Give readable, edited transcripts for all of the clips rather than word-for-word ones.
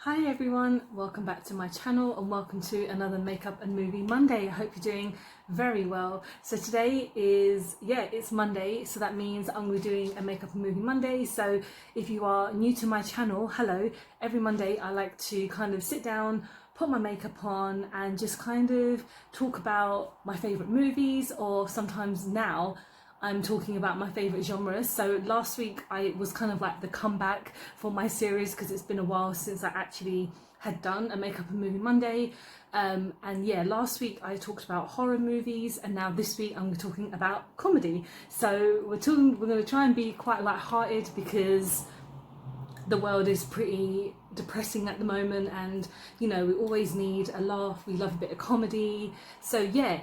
Hi everyone, welcome back to my channel and welcome to another Makeup and Movie Monday. I hope you're doing very well. So today is, it's Monday, so that means I'm going to be doing a Makeup and Movie Monday. So if you are new to my channel, hello. Every Monday I like to kind of sit down, put my makeup on and just kind of talk about my favourite movies, or sometimes now I'm talking about my favourite genres. So last week I was kind of like the comeback for my series because it's been a while since I actually had done a Makeup and Movie Monday. And yeah, last week I talked about horror movies, and now this week I'm talking about comedy. So we're going to try and be quite light-hearted because the world is pretty depressing at the moment, and you know, we always need a laugh, we love a bit of comedy. So yeah,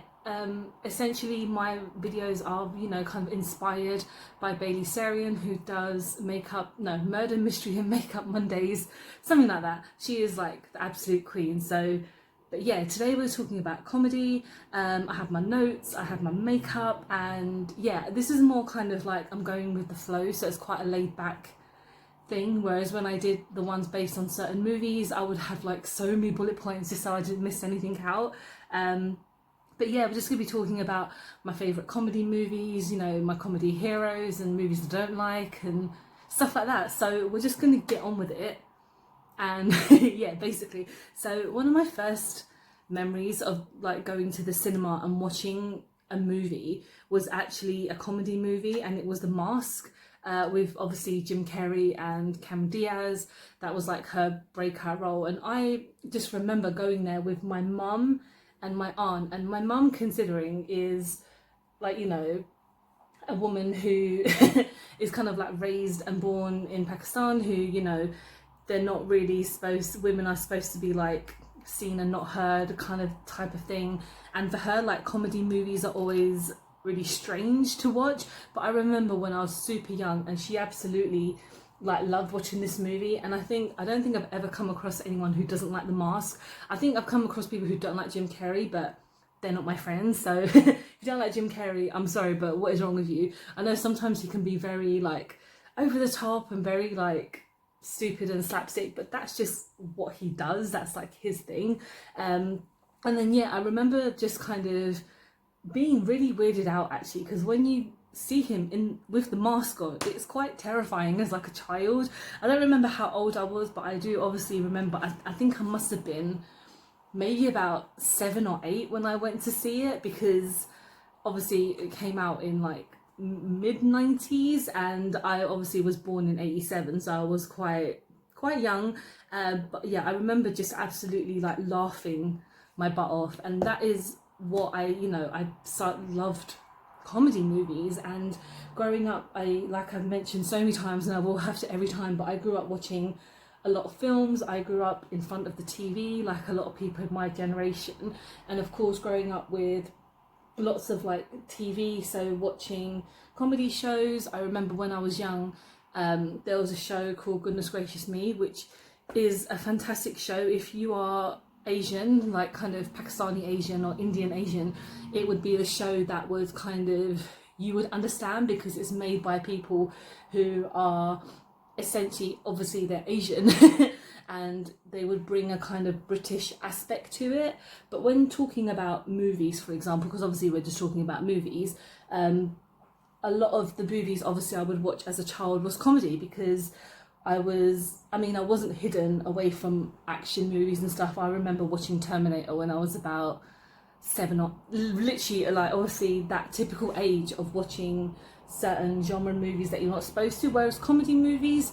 essentially my videos are, you know, kind of inspired by Bailey Sarian, who does murder mystery and makeup Mondays, something like that. She is like the absolute queen. So but yeah, today we're talking about comedy. I have my notes, I have my makeup, and yeah, this is more kind of like I'm going with the flow, so it's quite a laid back thing, whereas when I did the ones based on certain movies I would have like so many bullet points just so I didn't miss anything out. But yeah, we're just going to be talking about my favourite comedy movies, you know, my comedy heroes and movies I don't like and stuff like that. So we're just going to get on with it. And yeah, basically. So one of my first memories of like going to the cinema and watching a movie was actually a comedy movie, and it was The Mask. With obviously Jim Carrey and Cameron Diaz. That was like her breakout role, and I just remember going there with my mum and my aunt. And my mum, considering, is like, you know, a woman who is kind of like raised and born in Pakistan, who, you know, they're not really women are supposed to be like seen and not heard kind of type of thing, and for her like comedy movies are always really strange to watch. But I remember when I was super young and she absolutely like loved watching this movie, and I don't think I've ever come across anyone who doesn't like The Mask. I think I've come across people who don't like Jim Carrey, but they're not my friends. So if you don't like Jim Carrey, I'm sorry, but what is wrong with you? I know sometimes he can be very like over the top and very like stupid and slapstick, but that's just what he does, that's like his thing. And then yeah, I remember just kind of being really weirded out actually, because when you see him in with the mask on, it's quite terrifying as like a child. I don't remember how old I was, but I do obviously remember I think I must have been maybe about 7 or 8 when I went to see it, because obviously it came out in like mid-90s and I obviously was born in 87, so I was quite young. But yeah, I remember just absolutely like laughing my butt off, and that is what I loved comedy movies. And growing up, like I've mentioned so many times, and I will have to every time, but I grew up watching a lot of films. I grew up in front of the TV like a lot of people in my generation, and of course growing up with lots of like TV, so watching comedy shows. I remember when I was young, there was a show called Goodness Gracious Me, which is a fantastic show. If you are Asian, like kind of Pakistani Asian or Indian Asian, it would be a show that was kind of, you would understand, because it's made by people who are essentially, obviously they're Asian and they would bring a kind of British aspect to it. But when talking about movies, for example, because obviously we're just talking about movies, a lot of the movies obviously I would watch as a child was comedy, because I wasn't hidden away from action movies and stuff. I remember watching Terminator when I was about 7, or literally like obviously that typical age of watching certain genre movies that you're not supposed to, whereas comedy movies,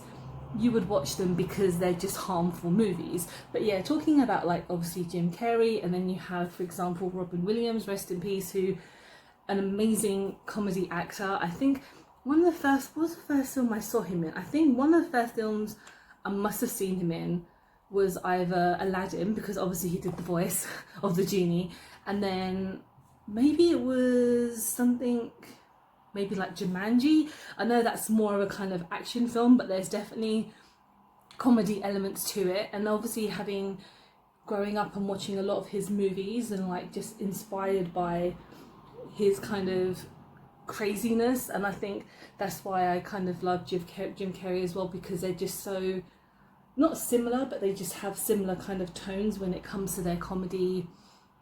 you would watch them because they're just harmful movies. But yeah, talking about like obviously Jim Carrey, and then you have, for example, Robin Williams, rest in peace, who an amazing comedy actor. I think what was the first film I saw him in? I think one of the first films I must have seen him in was either Aladdin, because obviously he did the voice of the genie, and then maybe it was something, maybe like Jumanji. I know that's more of a kind of action film, but there's definitely comedy elements to it. And obviously growing up and watching a lot of his movies and like just inspired by his kind of craziness, and I think that's why I kind of love Jim Carrey as well, because they're just so not similar, but they just have similar kind of tones when it comes to their comedy,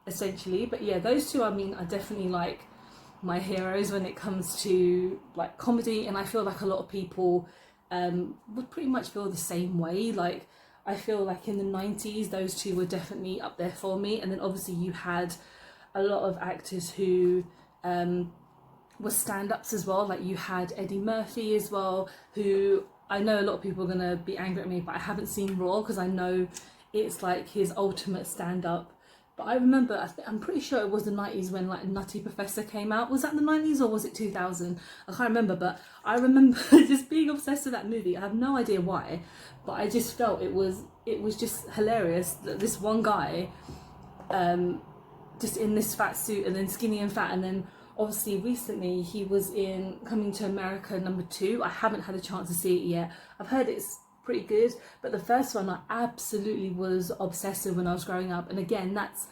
essentially. But yeah, those two, I mean, are definitely like my heroes when it comes to like comedy, and I feel like a lot of people would pretty much feel the same way. Like, I feel like in the 90s, those two were definitely up there for me. And then obviously you had a lot of actors who were stand-ups as well. Like, you had Eddie Murphy as well, who I know a lot of people are gonna be angry at me, but I haven't seen Raw because I know it's like his ultimate stand-up. But I remember, I'm pretty sure it was the 90s when like Nutty Professor came out. Was that the 90s or was it 2000? I can't remember, but I remember just being obsessed with that movie. I have no idea why, but I just felt it was just hilarious that this one guy, just in this fat suit and then skinny and fat, and then obviously recently he was in Coming to America #2. I haven't had a chance to see it yet. I've heard it's pretty good, but the first one I absolutely was obsessed with when I was growing up. And again, that's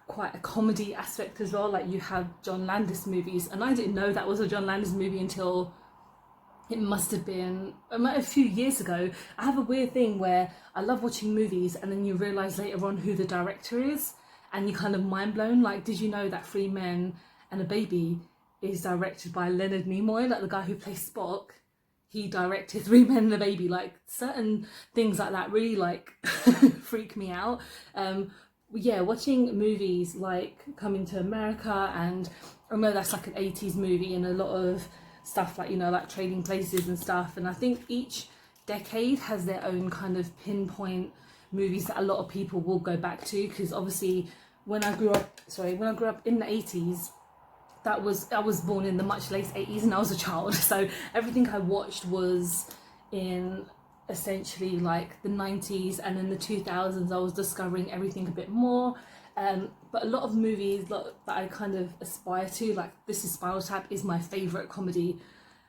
quite a comedy aspect as well. Like, you have John Landis movies, and I didn't know that was a John Landis movie until it must have been a few years ago. I have a weird thing where I love watching movies and then you realise later on who the director is, and you're kind of mind blown. Like, did you know that Three Men and a Baby is directed by Leonard Nimoy, like the guy who plays Spock? He directed Three Men and a Baby. Like, certain things like that really like freak me out. Yeah, watching movies like Coming to America, and I know that's like an 80s movie, and a lot of stuff like, you know, like Trading Places and stuff. And I think each decade has their own kind of pinpoint movies that a lot of people will go back to, because obviously when I grew up in the 80s, I was born in the much late 80s and I was a child, so everything I watched was in essentially like the 90s, and in the 2000s I was discovering everything a bit more. But a lot of movies that I kind of aspire to, like This Is Spinal Tap is my favourite comedy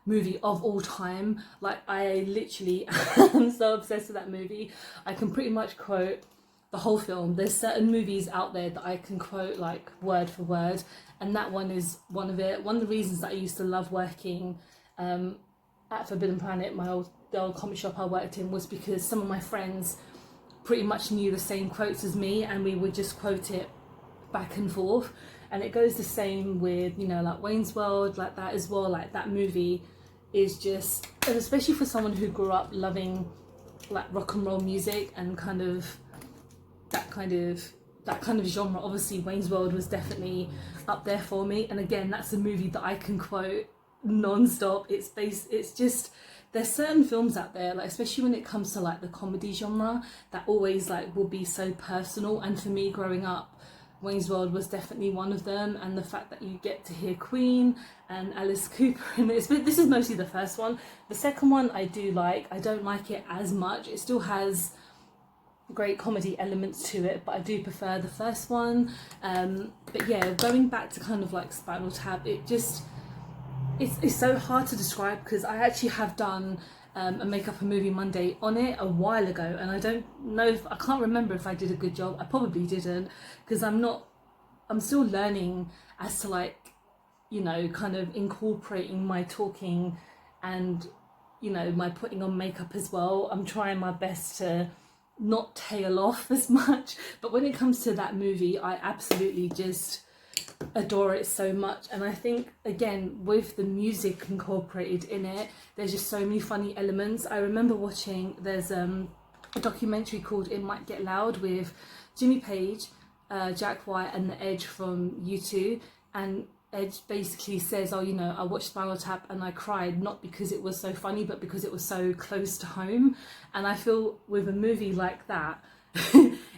movie of all time. Like, I literally am so obsessed with that movie. I can pretty much quote the whole film. There's certain movies out there that I can quote like word for word, and that one is one of it. One of the reasons that I used to love working at Forbidden Planet, the old comic shop I worked in, was because some of my friends pretty much knew the same quotes as me, and we would just quote it back and forth. And it goes the same with, you know, like Wayne's World, like that as well. Like, that movie is just, and especially for someone who grew up loving like rock and roll music and kind of that kind of genre, obviously Wayne's World was definitely up there for me. And again, that's a movie that I can quote non-stop. It's just, there's certain films out there, like especially when it comes to like the comedy genre, that always like will be so personal. And for me growing up, Wayne's World was definitely one of them. And the fact that you get to hear Queen and Alice Cooper in this, but this is mostly the first one. The second one I do like. I don't like it as much. It still has great comedy elements to it, but I do prefer the first one. But yeah, going back to kind of like Spinal Tap, it's so hard to describe, because I actually have done a Makeup and Movie Monday on it a while ago, and I don't know I can't remember if I did a good job. I probably didn't, because I'm still learning as to like, you know, kind of incorporating my talking and, you know, my putting on makeup as well. I'm trying my best to not tail off as much, but when it comes to that movie, I absolutely just adore it so much. And I think, again, with the music incorporated in it, there's just so many funny elements. I remember watching, there's a documentary called It Might Get Loud with Jimmy Page, Jack White and The Edge from U2, and Edge basically says, oh, you know, I watched Spinal Tap and I cried, not because it was so funny, but because it was so close to home. And I feel with a movie like that,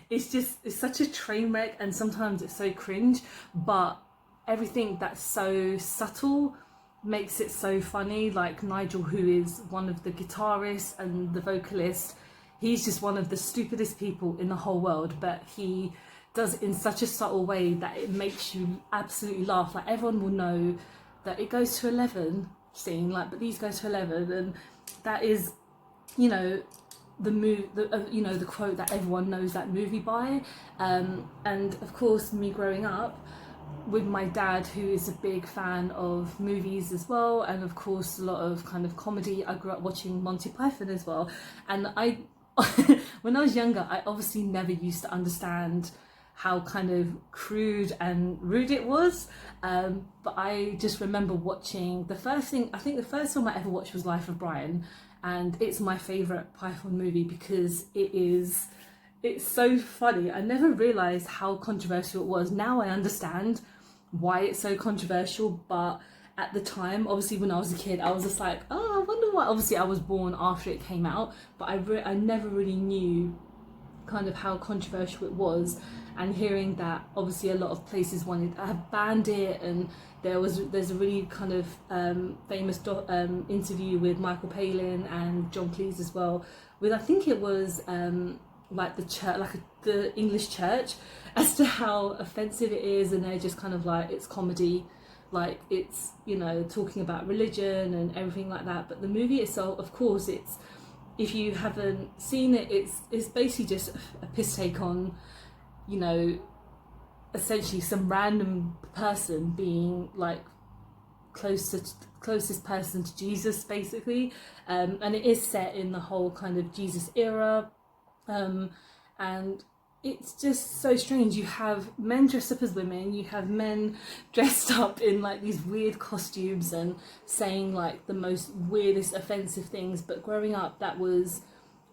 it's such a train wreck, and sometimes it's so cringe, but everything that's so subtle makes it so funny. Like Nigel, who is one of the guitarists and the vocalist, he's just one of the stupidest people in the whole world, but he does it in such a subtle way that it makes you absolutely laugh. Like, everyone will know that it goes to 11 scene, like, but these go to 11, and that is, you know, you know, the quote that everyone knows that movie by. And of course, me growing up with my dad, who is a big fan of movies as well, and of course a lot of kind of comedy, I grew up watching Monty Python as well. And when when I was younger, I obviously never used to understand how kind of crude and rude it was. But I just remember watching the first film I ever watched was Life of Brian, and it's my favourite Python movie because it's so funny. I never realised how controversial it was. Now I understand why it's so controversial, but at the time, obviously when I was a kid, I was just like, oh, I wonder why. Obviously I was born after it came out, but I never really knew kind of how controversial it was. And hearing that obviously a lot of places wanted to have banned it, and there's a really kind of famous interview with Michael Palin and John Cleese as well, with I think it was like the church, like the English church, as to how offensive it is, and they're just kind of like, it's comedy, like it's, you know, talking about religion and everything like that. But the movie itself, of course, it's, if you haven't seen it, it's basically just a piss take on, you know, essentially some random person being like closest person to Jesus, basically, and it is set in the whole kind of Jesus era, and it's just so strange. You have men dressed up as women, you have men dressed up in like these weird costumes and saying like the most weirdest offensive things. But growing up, that was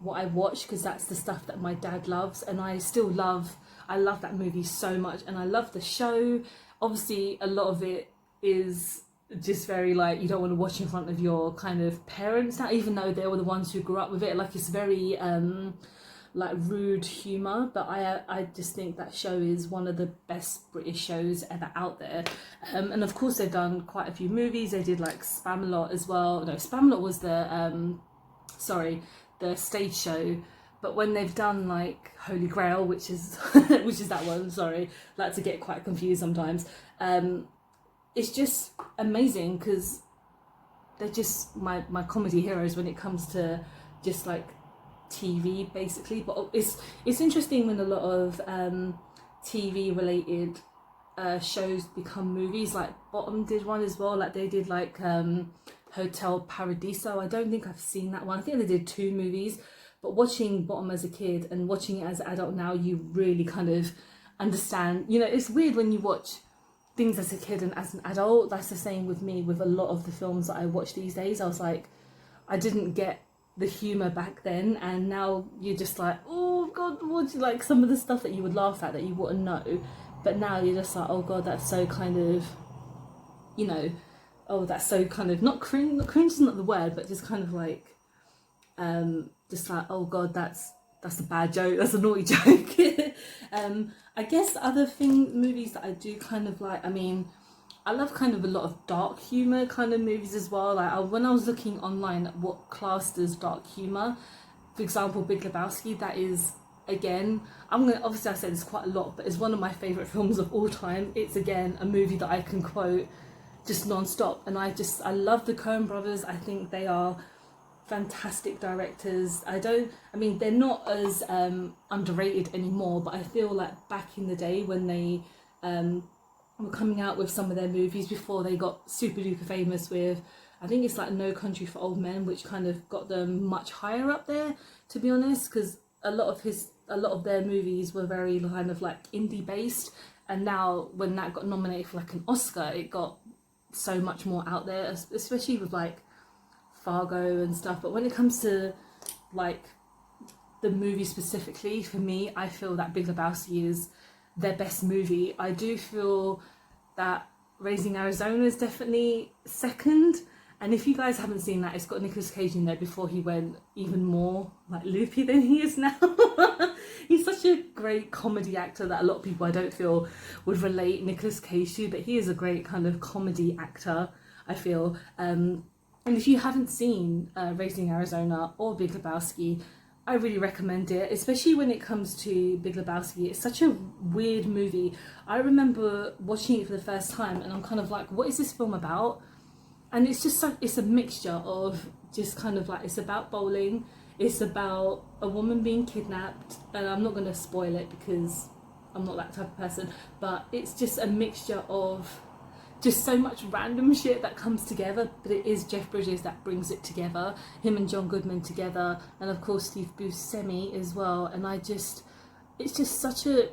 what I watched, because that's the stuff that my dad loves, and I love that movie so much, and I love the show. Obviously a lot of it is just very like, you don't want to watch in front of your kind of parents now, even though they were the ones who grew up with it. Like, it's very like rude humour, but I just think that show is one of the best British shows ever out there. And of course they've done quite a few movies. They did like Spamalot as well. No, Spamalot was the the stage show. But when they've done like Holy Grail, which is that one, sorry, like to get quite confused sometimes, it's just amazing, because they're just my comedy heroes when it comes to just like TV, basically. But it's interesting when a lot of TV related shows become movies. Like Bottom did one as well, like they did like Hotel Paradiso. I don't think I've seen that one. I think they did 2 movies. But watching Bottom as a kid and watching it as an adult now, you really kind of understand. You know, it's weird when you watch things as a kid and as an adult. That's the same with me with a lot of the films that I watch these days. I was like, I didn't get the humour back then, and now you're just like, oh god, what, like some of the stuff that you would laugh at that you wouldn't know, but now you're just like, oh god, that's so kind of, you know, oh, that's so kind of, not cringe is not the word, but just kind of like just like, oh god, that's a bad joke, that's a naughty joke. I guess other movies that I do kind of like, I mean, I love kind of a lot of dark humour kind of movies as well. Like when I was looking online at what classed as dark humour, for example, Big Lebowski, that is, again, obviously I say this quite a lot, but it's one of my favourite films of all time. It's, again, a movie that I can quote just non-stop, and I love the Coen brothers. I think they are fantastic directors. I mean, they're not as underrated anymore, but I feel like back in the day when they were coming out with some of their movies before they got super duper famous with, I think it's like No Country for Old Men, which kind of got them much higher up there, to be honest, because a lot of their movies were very kind of like indie based, and now when that got nominated for like an Oscar, it got so much more out there, especially with like Fargo and stuff. But when it comes to like the movie specifically, for me, I feel that Big Lebowski is their best movie. I do feel that Raising Arizona is definitely second, and if you guys haven't seen that, it's got Nicolas Cage in there before he went even more like loopy than he is now. He's such a great comedy actor that a lot of people, I don't feel, would relate Nicolas Cage to, but he is a great kind of comedy actor, I feel. And if you haven't seen Raising Arizona or Big Lebowski, I really recommend it, especially when it comes to Big Lebowski. It's such a weird movie. I remember watching it for the first time and I'm kind of like, what is this film about? And it's just it's a mixture of just kind of like, it's about bowling, it's about a woman being kidnapped, and I'm not going to spoil it because I'm not that type of person, but it's just a mixture of just so much random shit that comes together, but it is Jeff Bridges that brings it together, him and John Goodman together, and of course Steve Buscemi as well. And it's just such a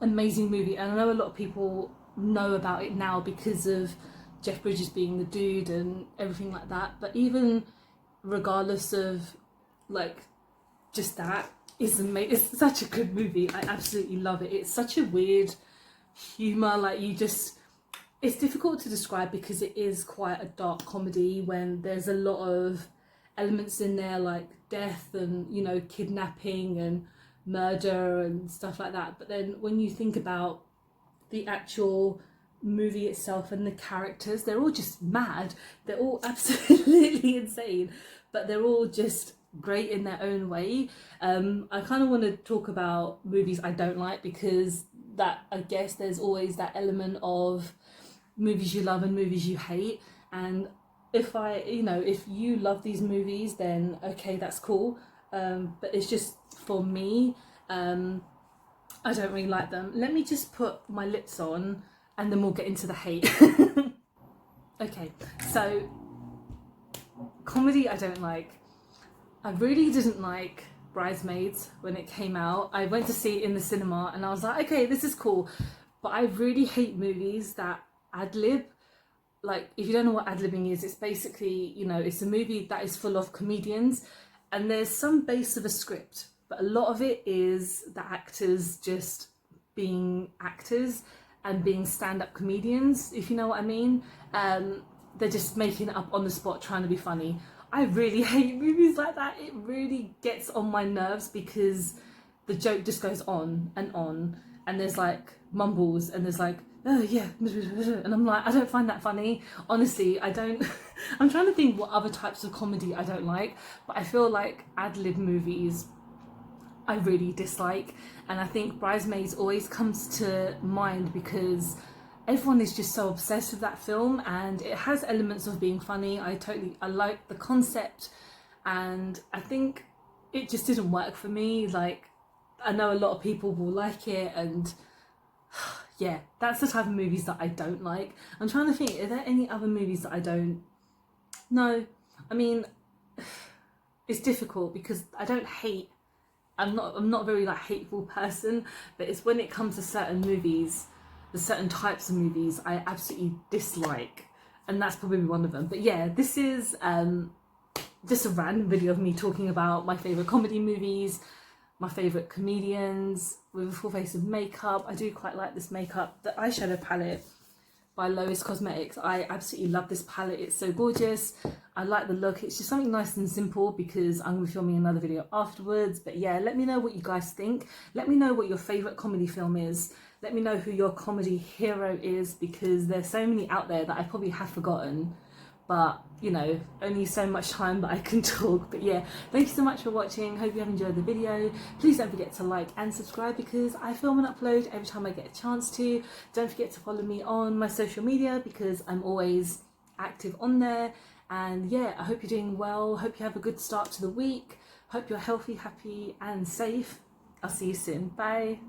amazing movie, and I know a lot of people know about it now because of Jeff Bridges being the dude and everything like that, but even regardless of like just that, it's such a good movie. I absolutely love it. It's such a weird humour, like it's difficult to describe because it is quite a dark comedy when there's a lot of elements in there like death and, you know, kidnapping and murder and stuff like that. But then when you think about the actual movie itself and the characters, they're all just mad. They're all absolutely insane, but they're all just great in their own way. I kind of want to talk about movies I don't like, because that, I guess there's always that element of movies you love and movies you hate. And if you love these movies, then okay, that's cool. But it's just, for me, I don't really like them. Let me just put my lips on and then we'll get into the hate. Okay, so comedy I don't like. I really didn't like Bridesmaids when it came out. I went to see it in the cinema and I was like, okay, this is cool. But I really hate movies that ad-lib. Like, if you don't know what ad-libbing is, it's basically, you know, it's a movie that is full of comedians and there's some base of a script, but a lot of it is the actors just being actors and being stand-up comedians, if you know what I mean. They're just making it up on the spot, trying to be funny. I really hate movies like that. It really gets on my nerves because the joke just goes on, and there's like mumbles and there's like, oh yeah, and I'm like, I don't find that funny. Honestly, I don't. I'm trying to think what other types of comedy I don't like, but I feel like ad-lib movies I really dislike, and I think Bridesmaids always comes to mind because everyone is just so obsessed with that film, and it has elements of being funny. I like the concept, and I think it just didn't work for me. Like, I know a lot of people will like it, and yeah, that's the type of movies that I don't like. I'm trying to think, are there any other movies that I don't? No, I mean, it's difficult because I don't hate. I'm not a very like hateful person, but it's when it comes to certain movies, the certain types of movies I absolutely dislike, and that's probably one of them. But yeah, this is just a random video of me talking about my favourite comedy movies, my favourite comedians with a full face of makeup. I do quite like this makeup, the eyeshadow palette by Lois Cosmetics. I absolutely love this palette. It's so gorgeous. I like the look. It's just something nice and simple because I'm going to be filming another video afterwards. But yeah, let me know what you guys think. Let me know what your favourite comedy film is. Let me know who your comedy hero is, because there's so many out there that I probably have forgotten. But, you know, only so much time that I can talk. But yeah, thank you so much for watching. Hope you have enjoyed the video. Please don't forget to like and subscribe because I film and upload every time I get a chance to. Don't forget to follow me on my social media because I'm always active on there. And yeah, I hope you're doing well. Hope you have a good start to the week. Hope you're healthy, happy and safe. I'll see you soon. Bye.